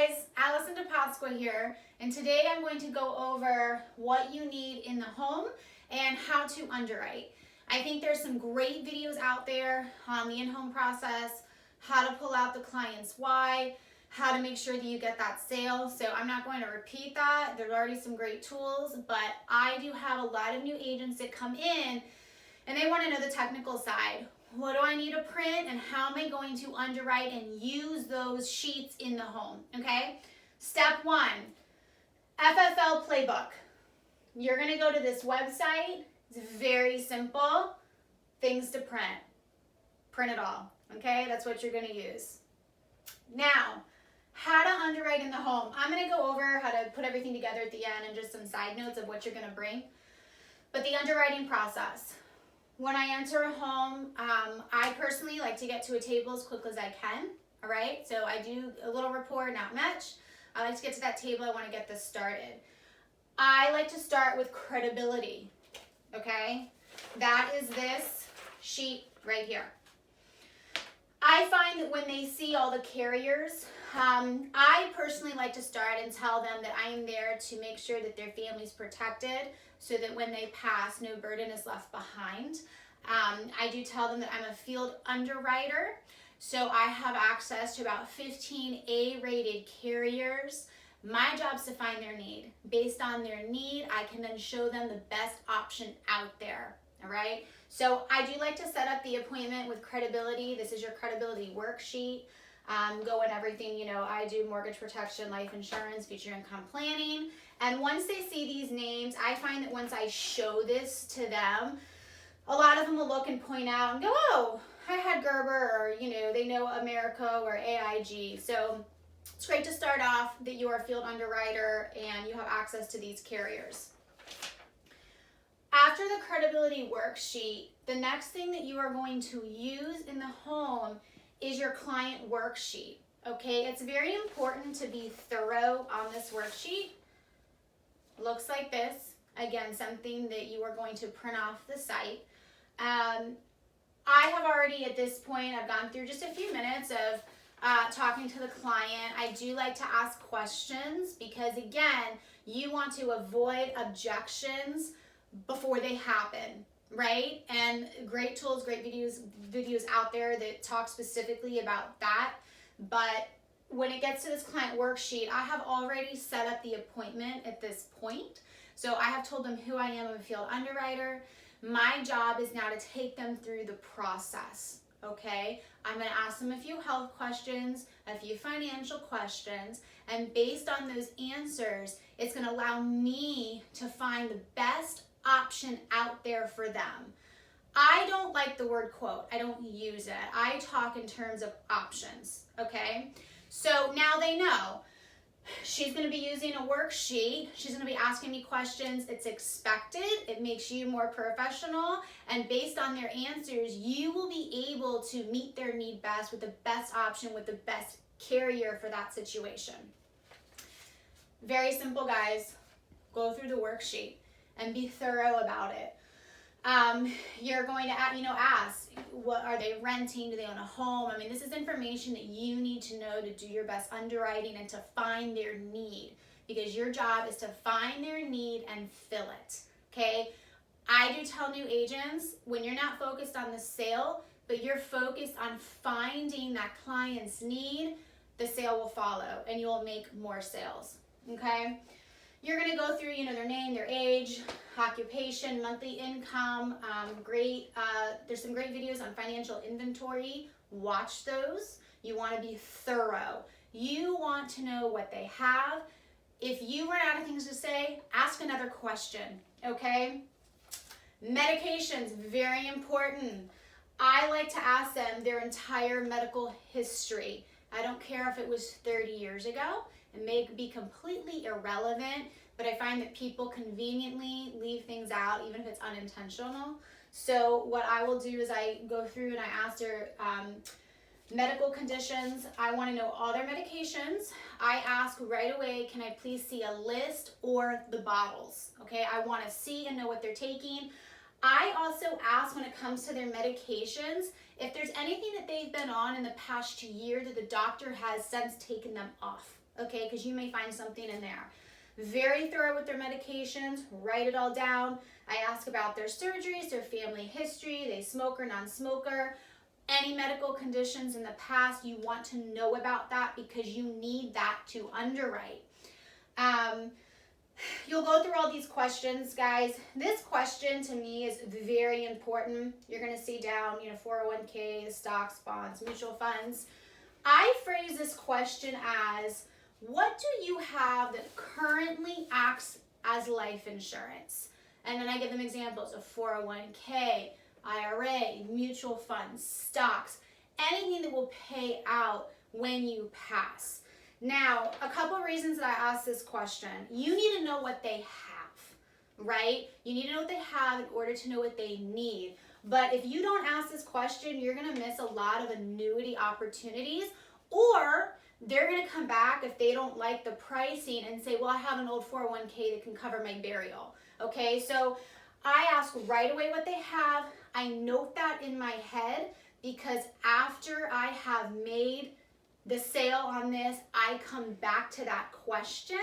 guys, Allison DePasqua here, and today I'm going to go over what you need in the home and how to underwrite. I think there's some great videos out there on the in-home process, how to pull out the client's why, how to make sure that you get that sale. So I'm not going to repeat that. There's already some great tools, but I do have a lot of new agents that come in and they want to know the technical side. What do I need to print and how am I going to underwrite and use those sheets in the home, okay? Step one, FFL playbook. You're gonna go to this website. It's very simple. Things to print. Print it all, okay? That's what you're gonna use. Now, how to underwrite in the home. I'm gonna go over how to put everything together at the end and just some side notes of what you're gonna bring. But the underwriting process. When I enter a home, I personally like to get to a table as quick as I can, all right? So I do a little rapport, not much. I like to get to that table. I want to get this started. I like to start with credibility, okay? That is this sheet right here. I find that when they see all the carriers, I personally like to start and tell them that I am there to make sure that their family's protected so that when they pass, no burden is left behind. I do tell them that I'm a field underwriter, so I have access to about 15 A-rated carriers. My job is to find their need. Based on their need, I can then show them the best option out there, all right? So I do like to set up the appointment with credibility. This is your credibility worksheet. Go in everything, you know, I do mortgage protection, life insurance, future income planning. And once they see these names, I find that once I show this to them, a lot of them will look and point out and go, oh, I had Gerber, or, you know, they know America or AIG. So it's great to start off that you're a field underwriter and you have access to these carriers. After the credibility worksheet, the next thing that you are going to use in the home is your client worksheet, okay? It's very important to be thorough on this worksheet. Looks like this. Again, something that you are going to print off the site. I have already at this point, I've gone through just a few minutes of talking to the client. I do like to ask questions because, again, you want to avoid objections before they happen, right? And great tools, great videos out there that talk specifically about that. But when it gets to this client worksheet, I have already set up the appointment at this point. So I have told them who I am, I'm a field underwriter. My job is now to take them through the process, okay? I'm gonna ask them a few health questions, a few financial questions, and based on those answers, it's gonna allow me to find the best option out there for them. I don't like the word quote. I don't use it. I talk in terms of options, okay? So now they know. She's going to be using a worksheet. She's going to be asking me questions. It's expected. It makes you more professional. And based on their answers, you will be able to meet their need best with the best option, with the best carrier for that situation. Very simple, guys. Go through the worksheet and be thorough about it. You're going to ask, what are they renting? Do they own a home? I mean, this is information that you need to know to do your best underwriting and to find their need, because your job is to find their need and fill it, okay? I do tell new agents, when you're not focused on the sale, but you're focused on finding that client's need, the sale will follow and you will make more sales, okay? You're going to go through, their name, their age, occupation, monthly income. There's some great videos on financial inventory. Watch those. You want to be thorough. You want to know what they have. If you run out of things to say, ask another question, okay? Medications, very important. I like to ask them their entire medical history. I don't care if it was 30 years ago. It may be completely irrelevant, but I find that people conveniently leave things out, even if it's unintentional. So what I will do is I go through and I ask their medical conditions. I want to know all their medications. I ask right away, can I please see a list or the bottles? Okay, I want to see and know what they're taking. I also ask when it comes to their medications, if there's anything that they've been on in the past year that the doctor has since taken them off. okay, because you may find something in there. Very thorough with their medications, write it all down. I ask about their surgeries, their family history, they smoke or non-smoker, any medical conditions in the past. You want to know about that because you need that to underwrite. You'll go through all these questions, guys. This question to me is very important. You're going to see down, 401k, stocks, bonds, mutual funds. I phrase this question as, what do you have that currently acts as life insurance? And then I give them examples of 401k, IRA, mutual funds, stocks, anything that will pay out when you pass. Now, a couple of reasons that I ask this question. You need to know what they have, right? You need to know what they have in order to know what they need. But if you don't ask this question, you're going to miss a lot of annuity opportunities, or they're going to come back if they don't like the pricing and say, well, I have an old 401k that can cover my burial. Okay, so I ask right away what they have. I note that in my head because after I have made the sale on this, I come back to that question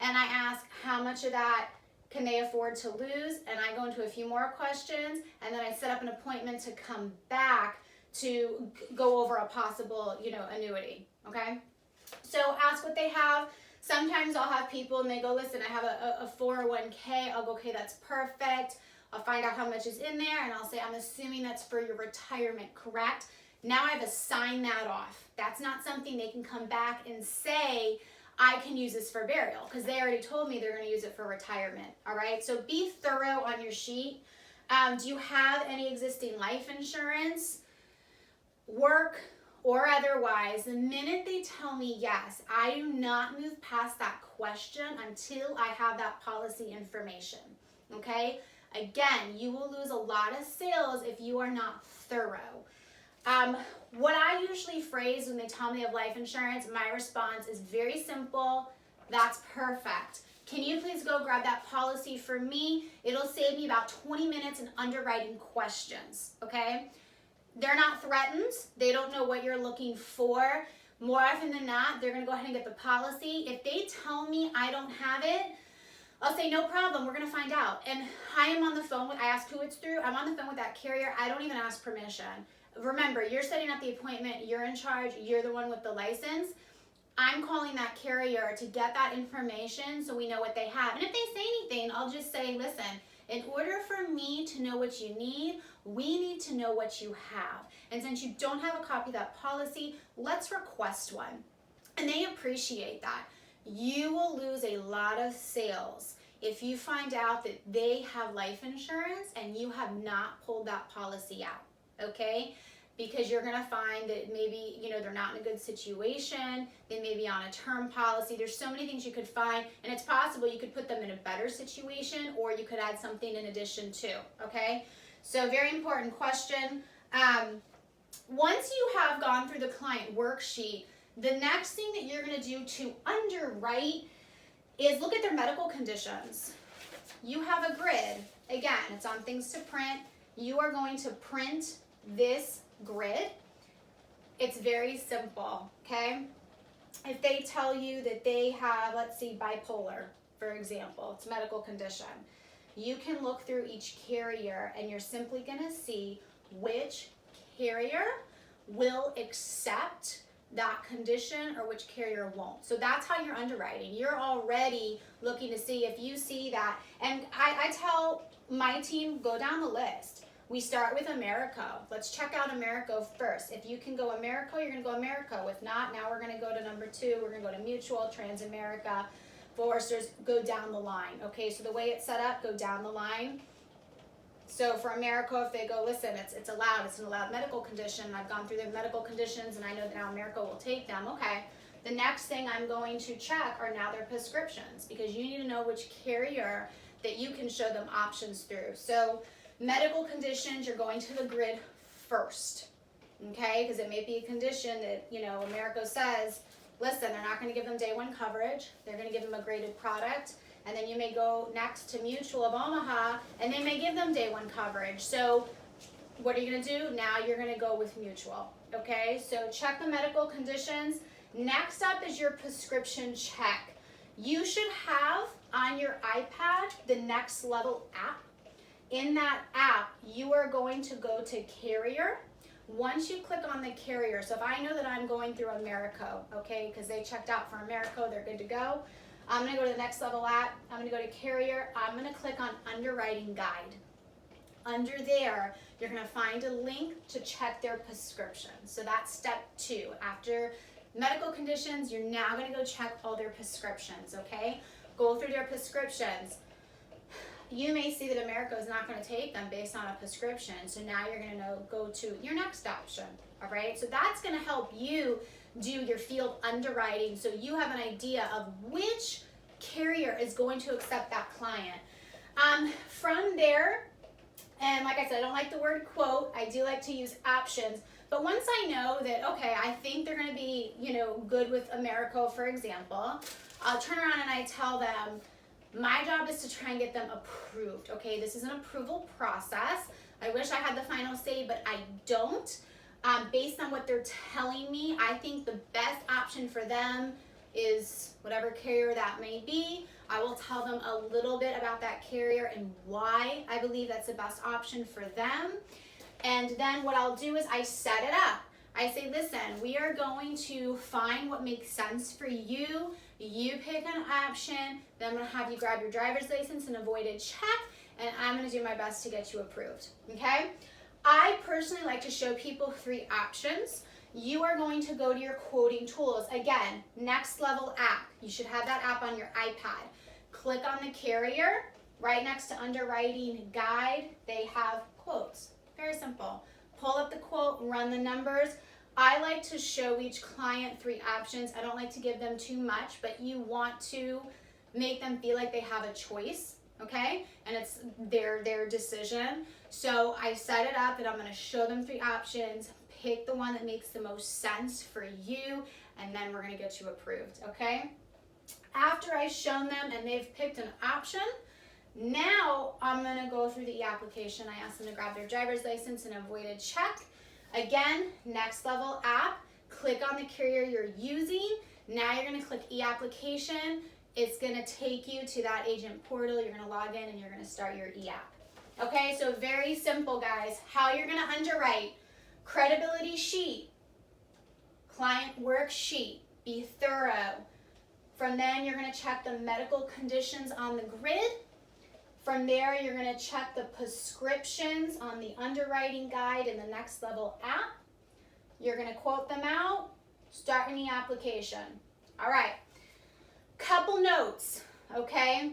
and I ask how much of that can they afford to lose, and I go into a few more questions, and then I set up an appointment to come back to go over a possible, annuity, okay? So ask what they have. Sometimes I'll have people and they go, listen, I have a 401k. I'll go, okay, that's perfect. I'll find out how much is in there, and I'll say, I'm assuming that's for your retirement, correct? Now I've assigned that off. That's not something they can come back and say, I can use this for burial, because they already told me they're going to use it for retirement, all right? So be thorough on your sheet. Do you have any existing life insurance, work, or otherwise? The minute they tell me yes, I do not move past that question until I have that policy information, okay? Again, you will lose a lot of sales if you are not thorough. What I usually phrase when they tell me they have life insurance, my response is very simple. That's perfect. Can you please go grab that policy for me? It'll save me about 20 minutes in underwriting questions, okay? They're not threatened. They don't know what you're looking for. More often than not, they're going to go ahead and get the policy. If they tell me I don't have it, I'll say, no problem, we're going to find out. And I am on the phone I ask who it's through. I'm on the phone with that carrier. I don't even ask permission. Remember, you're setting up the appointment. You're in charge. You're the one with the license. I'm calling that carrier to get that information so we know what they have. And if they say anything, I'll just say, listen, in order for me to know what you need, we need to know what you have. And since you don't have a copy of that policy, let's request one. And they appreciate that. You will lose a lot of sales if you find out that they have life insurance and you have not pulled that policy out, okay? Because you're going to find that maybe, they're not in a good situation. They may be on a term policy. There's so many things you could find, and it's possible you could put them in a better situation, or you could add something in addition to, okay? So very important question. Once you have gone through the client worksheet, the next thing that you're going to do to underwrite is look at their medical conditions. You have a grid. Again, it's on things to print. You are going to print this grid. It's very simple, okay? If they tell you that they have, let's see, bipolar, for example, it's a medical condition, you can look through each carrier and you're simply going to see which carrier will accept that condition or which carrier won't. So that's how you're underwriting. You're already looking to see if you see that. And I tell my team, go down the list. We start with Americo. Let's check out Americo first. If you can go Americo, you're going to go Americo. If not, now we're going to go to number 2. We're going to go to Mutual, Transamerica, Foresters, go down the line. Okay, so the way it's set up, go down the line. So for Americo, if they go, listen, it's allowed, it's an allowed medical condition, I've gone through their medical conditions and I know that now Americo will take them, okay. The next thing I'm going to check are now their prescriptions, because you need to know which carrier that you can show them options through. So medical conditions, you're going to the grid first, okay, because it may be a condition that, Americo says, listen, they're not going to give them day 1 coverage, they're going to give them a graded product. And then you may go next to Mutual of Omaha, and they may give them day 1 coverage. So what are you going to do? Now you're going to go with Mutual, okay? So check the medical conditions. Next up is your prescription check. You should have on your iPad the Next Level app. In that app, you are going to go to carrier. Once you click on the carrier, so if I know that I'm going through Americo, okay, because they checked out for Americo, they're good to go. I'm going to go to the Next Level app. I'm going to go to carrier. I'm going to click on underwriting guide. Under there, you're going to find a link to check their prescription. So that's step 2. After medical conditions, you're now going to go check all their prescriptions, okay? Go through their prescriptions. You may see that America is not going to take them based on a prescription, so now you're going to go to your next option, all right? So that's going to help you do your field underwriting so you have an idea of which carrier is going to accept that client. From there, and like I said, I don't like the word quote. I do like to use options. But once I know that, okay, I think they're going to be, good with Americo, for example, I'll turn around and I tell them, my job is to try and get them approved, okay? This is an approval process. I wish I had the final say, but I don't. Based on what they're telling me, I think the best option for them is whatever carrier that may be. I will tell them a little bit about that carrier and why I believe that's the best option for them. And then what I'll do is I set it up. I say, listen, we are going to find what makes sense for you. You pick an option, then I'm going to have you grab your driver's license and avoided check, and I'm going to do my best to get you approved, okay? I personally like to show people 3 options. You are going to go to your quoting tools. Again, Next Level app. You should have that app on your iPad. Click on the carrier. Right next to underwriting guide, they have quotes. Very simple. Pull up the quote, run the numbers. I like to show each client 3 options. I don't like to give them too much, but you want to make them feel like they have a choice, okay? And it's their decision. So I set it up and I'm going to show them 3 options. Pick the one that makes the most sense for you, and then we're going to get you approved, okay? After I've shown them and they've picked an option, now I'm going to go through the e-application. I ask them to grab their driver's license and avoided check. Again, Next Level app, click on the carrier you're using. Now you're going to click e-application. It's going to take you to that agent portal. You're going to log in and you're going to start your e-app. Okay, so very simple, guys. How you're going to underwrite: credibility sheet, client worksheet, be thorough. From then, you're going to check the medical conditions on the grid. From there, you're going to check the prescriptions on the underwriting guide in the Next Level app. You're going to quote them out, start an e-application. All right, couple notes, okay?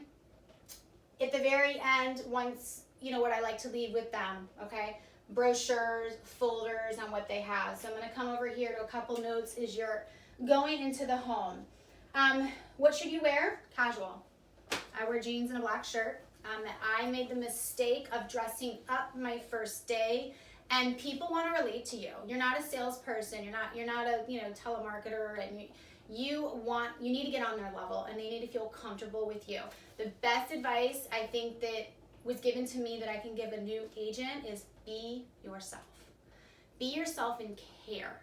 At the very end, once, what I like to leave with them, okay? Brochures, folders on what they have. So I'm going to come over here to a couple notes as you're going into the home. What should you wear? Casual. I wear jeans and a black shirt. I made the mistake of dressing up my first day, and people want to relate to you. You're not a salesperson. You're not a telemarketer, and you need to get on their level, and they need to feel comfortable with you. The best advice I think that was given to me that I can give a new agent is be yourself. Be yourself and care.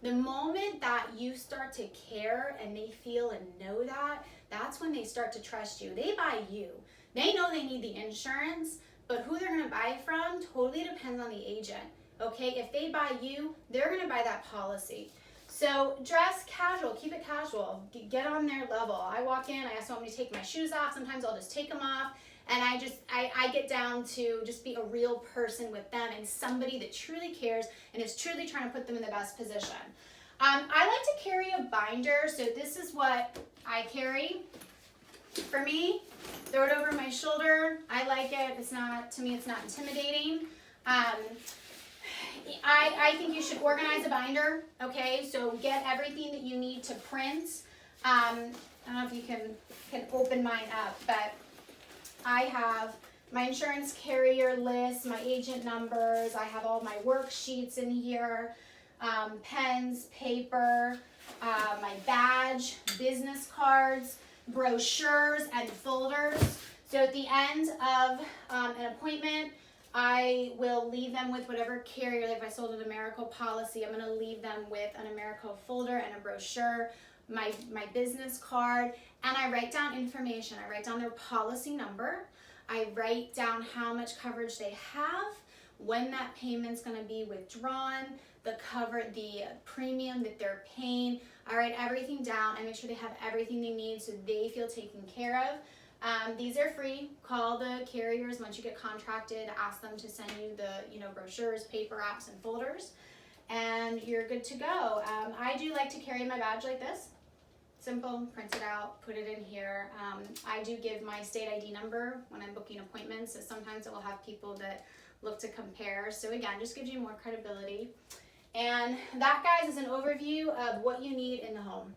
The moment that you start to care and they feel and know that, that's when they start to trust you. They buy you. They know they need the insurance, but who they're going to buy from totally depends on the agent, okay? If they buy you, they're going to buy that policy. So dress casual, keep it casual, get on their level. I walk in, I ask them to take my shoes off. Sometimes I'll just take them off, and I get down to just be a real person with them and somebody that truly cares and is truly trying to put them in the best position. I like to carry a binder, so this is what I carry. For me, throw it over my shoulder. I like it. To me, it's not intimidating. I think you should organize a binder, okay? So get everything that you need to print. I don't know if you can open mine up, but I have my insurance carrier list, my agent numbers. I have all my worksheets in here, pens, paper, my badge, business cards, brochures, and folders. So at the end of an appointment, I will leave them with whatever carrier. Like if I sold an AmeriCo policy, I'm gonna leave them with an AmeriCo folder and a brochure, my business card, and I write down information. I write down their policy number. I write down how much coverage they have, when that payment's gonna be withdrawn, the premium that they're paying. I write everything down. I make sure they have everything they need so they feel taken care of. These are free. Call the carriers once you get contracted. Ask them to send you the brochures, paper apps, and folders, and you're good to go. I do like to carry my badge like this. Simple. Print it out. Put it in here. I do give my state ID number when I'm booking appointments, so sometimes it will have people that look to compare. So again, just gives you more credibility. And that, guys, is an overview of what you need in the home.